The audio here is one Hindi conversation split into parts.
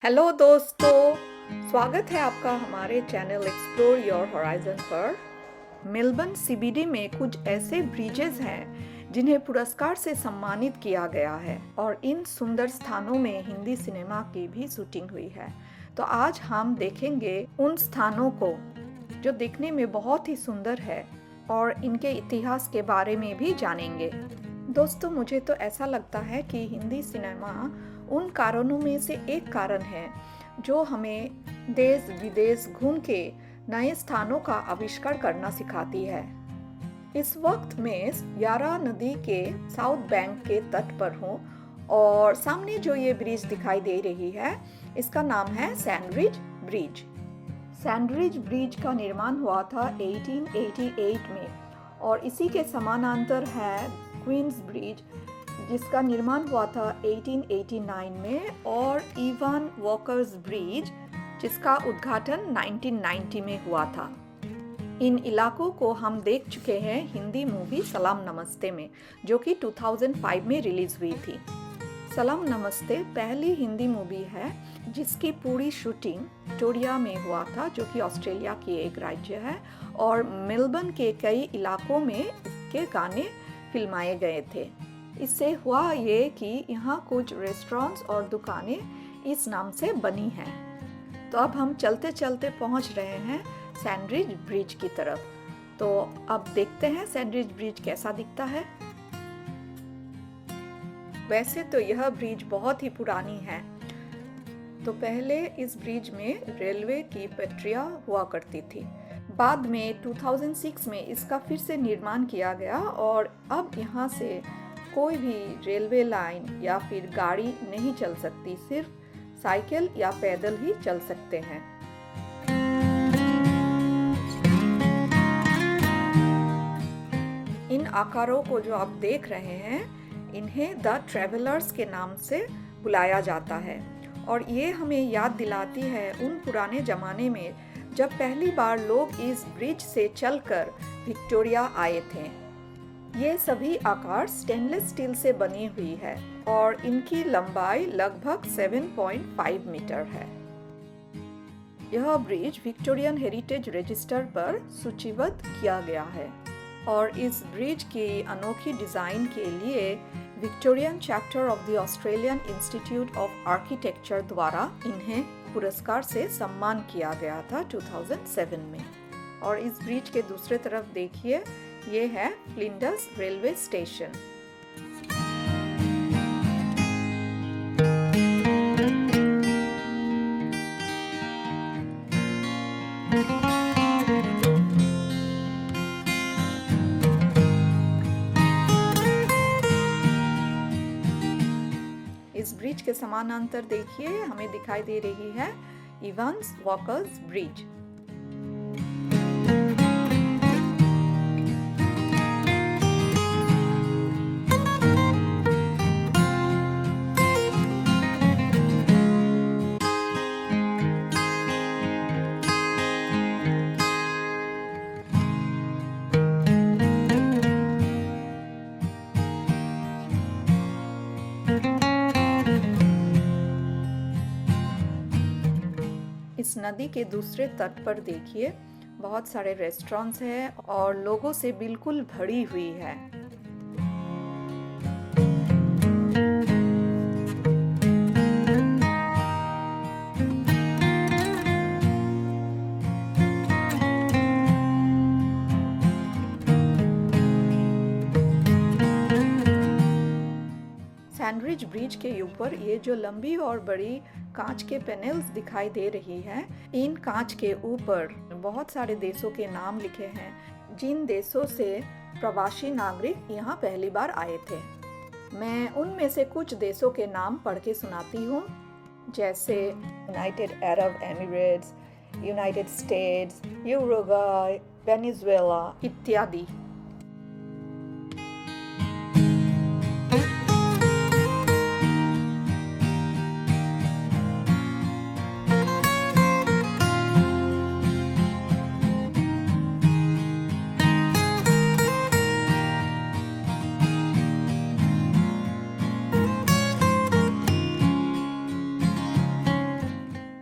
हेलो दोस्तों, स्वागत है आपका हमारे चैनल एक्सप्लोर योर होराइजन पर। मेलबर्न सीबीडी में कुछ ऐसे ब्रिजेस हैं जिन्हें पुरस्कार से सम्मानित किया गया है और इन सुंदर स्थानों में हिंदी सिनेमा की भी शूटिंग हुई है। तो आज हम देखेंगे उन स्थानों को जो दिखने में बहुत ही सुंदर है और इनके इतिहास के बारे में भी जानेंगे। दोस्तों, मुझे तो ऐसा लगता है कि हिंदी सिनेमा उन कारणों में से एक कारण है जो हमें देश विदेश घूम के नए स्थानों का आविष्कार करना सिखाती है। इस वक्त मैं यारा नदी के साउथ बैंक के तट पर हूँ और सामने जो ये ब्रिज दिखाई दे रही है इसका नाम है सैंडरिज ब्रिज। सैंडरिज ब्रिज का निर्माण हुआ था 1888 में और इसी के समानांतर है क्वींस ब्रिज जिसका निर्माण हुआ था 1889 में और इवान वॉकर्स ब्रिज जिसका उद्घाटन 1990 में हुआ था। इन इलाकों को हम देख चुके हैं हिंदी मूवी सलाम नमस्ते में, जो कि 2005 में रिलीज हुई थी। सलाम नमस्ते पहली हिंदी मूवी है जिसकी पूरी शूटिंग विक्टोरिया में हुआ था, जो कि ऑस्ट्रेलिया की एक राज्य है, और मेलबर्न के कई इलाकों में इसके गाने फिल्माए गए थे। इससे हुआ ये कि यहाँ कुछ रेस्टोरेंट्स और दुकानें इस नाम से बनी हैं। तो अब हम चलते चलते पहुँच रहे हैं सैंडरिज ब्रिज की तरफ। तो अब देखते हैं सैंडरिज ब्रिज कैसा दिखता है। वैसे तो यह ब्रिज बहुत ही पुरानी है। तो पहले इस ब्रिज में रेलवे की पटरियां हुआ करती थी। बाद में 2006 में इसका फिर से निर्माण किया गया और अब यहाँ से कोई भी रेलवे लाइन या फिर गाड़ी नहीं चल सकती, सिर्फ साइकिल या पैदल ही चल सकते हैं। इन आकारों को जो आप देख रहे हैं इन्हें द ट्रेवलर्स के नाम से बुलाया जाता है और ये हमें याद दिलाती है उन पुराने जमाने में जब पहली बार लोग इस ब्रिज से चलकर विक्टोरिया आए थे। ये सभी आकार स्टेनलेस स्टील से बनी हुई है और इनकी लंबाई लगभग 7.5 मीटर है। यह ब्रिज विक्टोरियन हेरिटेज रजिस्टर पर सूचीबद्ध किया गया है और इस ब्रिज की अनोखी डिजाइन के लिए Victorian chapter of the Australian institute of architecture द्वारा इन्हें पुरस्कार से सम्मान किया गया था 2007 में। और इस ब्रिज के दूसरे तरफ देखिए, ये है फ्लिंडर्स रेलवे स्टेशन। इस ब्रिज के समानांतर देखिए हमें दिखाई दे रही है इवांस वॉकर्स ब्रिज। इस नदी के दूसरे तट पर देखिए बहुत सारे रेस्टोरेंट्स हैं और लोगों से बिल्कुल भरी हुई है। सैंडरिज ब्रिज के ऊपर ये जो लंबी और बड़ी कांच के पैनल्स दिखाई दे रही है, इन कांच के ऊपर बहुत सारे देशों के नाम लिखे हैं जिन देशों से प्रवासी नागरिक यहाँ पहली बार आए थे। मैं उनमें से कुछ देशों के नाम पढ़ के सुनाती हूँ, जैसे United Arab Emirates, United states, Uruguay, Venezuela इत्यादि।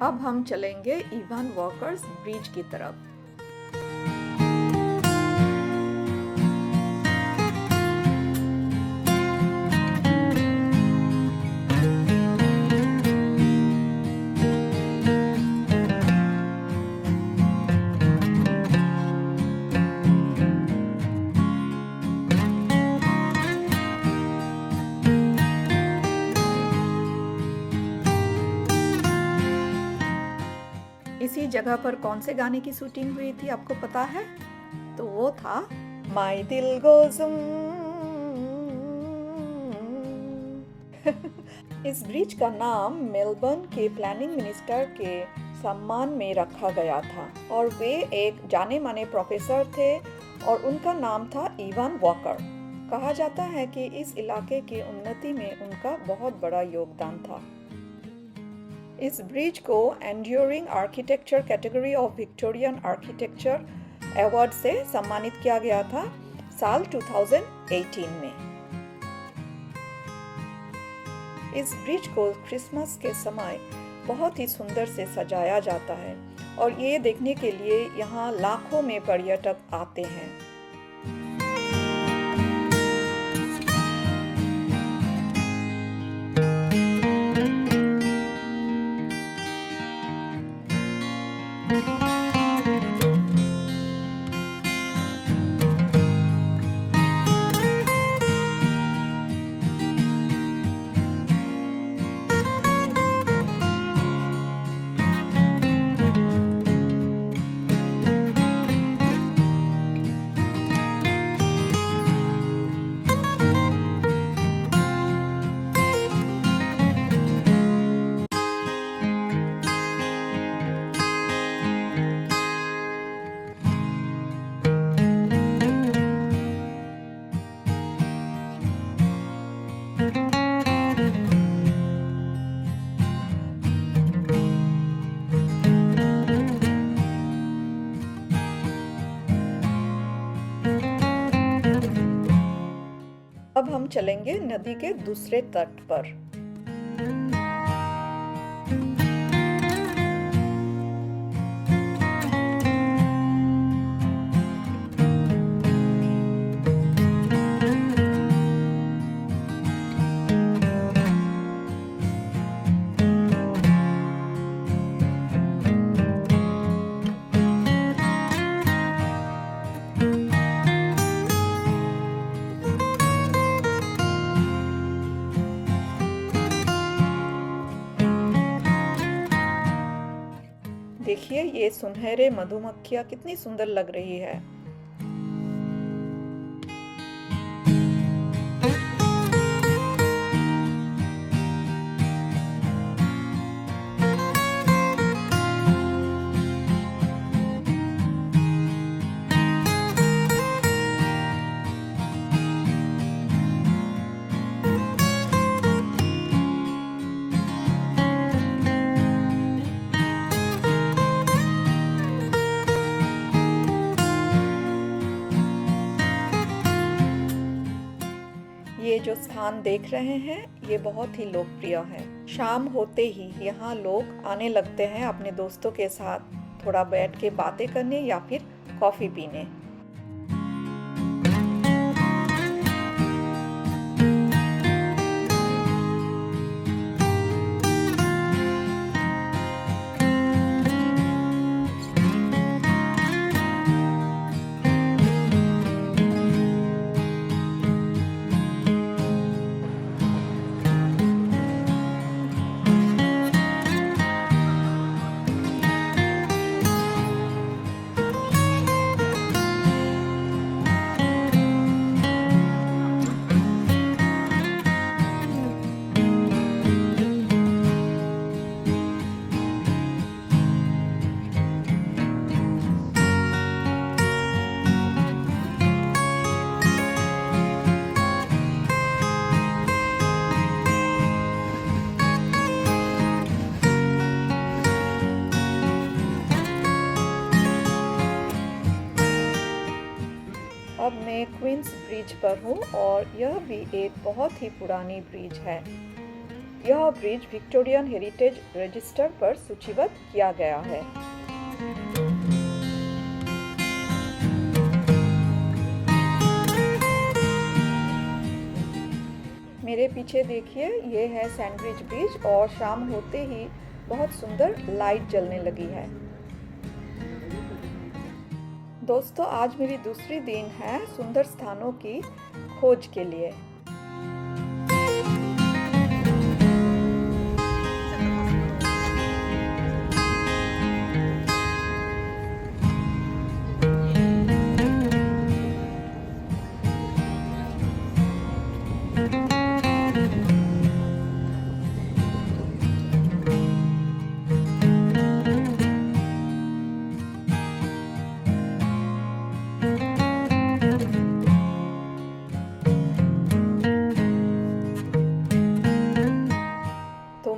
अब हम चलेंगे इवान वॉकर्स ब्रिज की तरफ। इसी जगह पर कौन से गाने की शूटिंग हुई थी आपको पता है? तो वो था माई दिल गोज़ इस ब्रिज का नाम मेलबर्न के प्लानिंग मिनिस्टर के सम्मान में रखा गया था और वे एक जाने माने प्रोफेसर थे और उनका नाम था इवान वॉकर। कहा जाता है कि इस इलाके की उन्नति में उनका बहुत बड़ा योगदान था। इस ब्रिज को enduring architecture category of Victorian architecture award से सम्मानित किया गया था साल 2018 में। इस ब्रिज को क्रिसमस के समय बहुत ही सुंदर से सजाया जाता है और ये देखने के लिए यहाँ लाखों में पर्यटक आते हैं। अब हम चलेंगे नदी के दूसरे तट पर। देखिए ये सुनहरे मधुमक्खियाँ कितनी सुंदर लग रही है। ये जो स्थान देख रहे हैं ये बहुत ही लोकप्रिय है। शाम होते ही यहाँ लोग आने लगते हैं अपने दोस्तों के साथ थोड़ा बैठ के बातें करने या फिर कॉफी पीने। अब मैं क्वींस ब्रिज पर हूँ और यह भी एक बहुत ही पुरानी ब्रिज है। यह ब्रिज विक्टोरियन हेरिटेज रजिस्टर पर सूचीबद्ध किया गया है। मेरे पीछे देखिए, ये है सैंडविच ब्रिज और शाम होते ही बहुत सुंदर लाइट जलने लगी है। दोस्तों, आज मेरी दूसरी दिन है सुंदर स्थानों की खोज के लिए।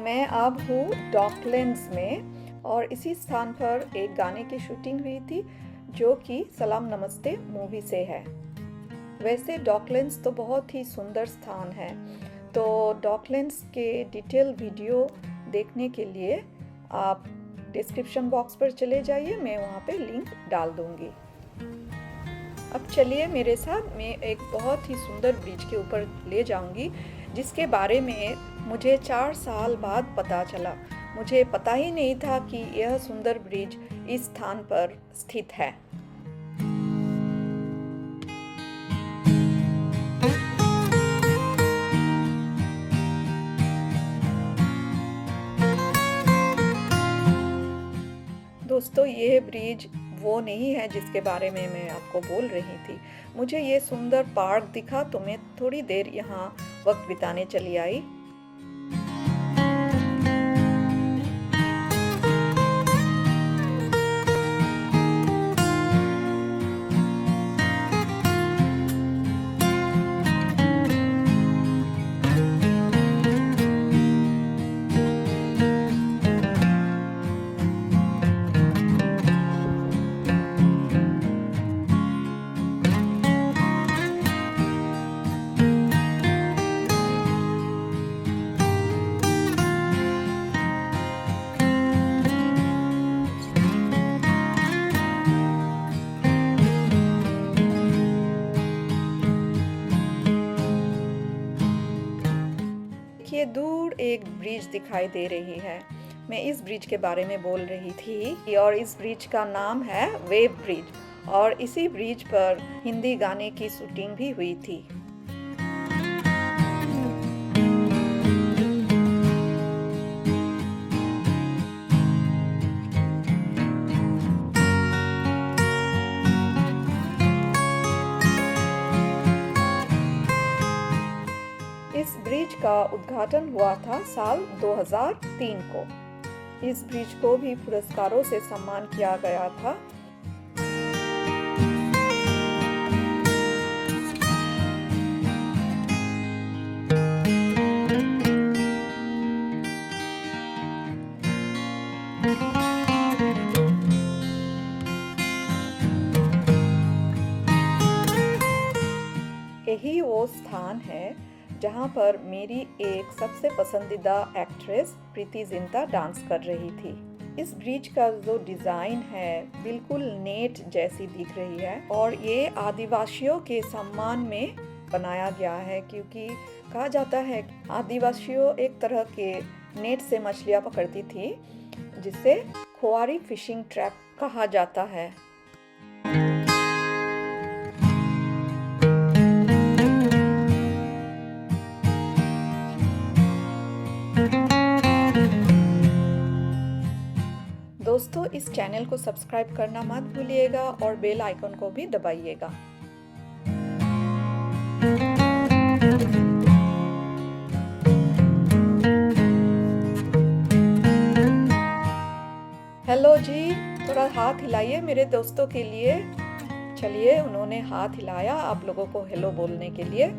मैं अब हूँ डॉकलैंड्स में और इसी स्थान पर एक गाने की शूटिंग हुई थी जो कि सलाम नमस्ते मूवी से है। वैसे डॉकलैंड्स तो बहुत ही सुंदर स्थान है, तो डॉकलैंड्स के डिटेल वीडियो देखने के लिए आप डिस्क्रिप्शन बॉक्स पर चले जाइए, मैं वहाँ पे लिंक डाल दूँगी। अब चलिए मेरे साथ, मैं एक बहुत ही सुंदर ब्रिज के ऊपर ले जाऊँगी जिसके बारे में मुझे 4 साल बाद पता चला। मुझे पता ही नहीं था कि यह सुंदर ब्रिज इस स्थान पर स्थित है। दोस्तों, ये ब्रिज वो नहीं है जिसके बारे में मैं आपको बोल रही थी। मुझे ये सुंदर पार्क दिखा तो मैं थोड़ी देर यहाँ वक्त बिताने चली आई। देखिए, दूर एक ब्रिज दिखाई दे रही है। मैं इस ब्रिज के बारे में बोल रही थी और इस ब्रिज का नाम है वेव ब्रिज और इसी ब्रिज पर हिंदी गाने की शूटिंग भी हुई थी। इस ब्रिज का उद्घाटन हुआ था साल 2003 को। इस ब्रिज को भी पुरस्कारों से सम्मान किया गया था। यही वो स्थान है जहाँ पर मेरी एक सबसे पसंदीदा एक्ट्रेस प्रीति जिंटा डांस कर रही थी। इस ब्रिज का जो डिज़ाइन है बिल्कुल नेट जैसी दिख रही है और ये आदिवासियों के सम्मान में बनाया गया है, क्योंकि कहा जाता है आदिवासियों एक तरह के नेट से मछलियाँ पकड़ती थी जिसे खोआरी फिशिंग ट्रैप कहा जाता है। दोस्तों, इस चैनल को सब्सक्राइब करना मत भूलिएगा और बेल आइकन को भी दबाइएगा। हेलो जी, थोड़ा हाथ हिलाइए मेरे दोस्तों के लिए। चलिए, उन्होंने हाथ हिलाया आप लोगों को हेलो बोलने के लिए।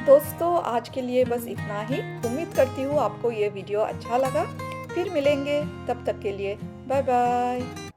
दोस्तों, आज के लिए बस इतना ही। उम्मीद करती हूँ आपको ये वीडियो अच्छा लगा। फिर मिलेंगे, तब तक के लिए बाय बाय।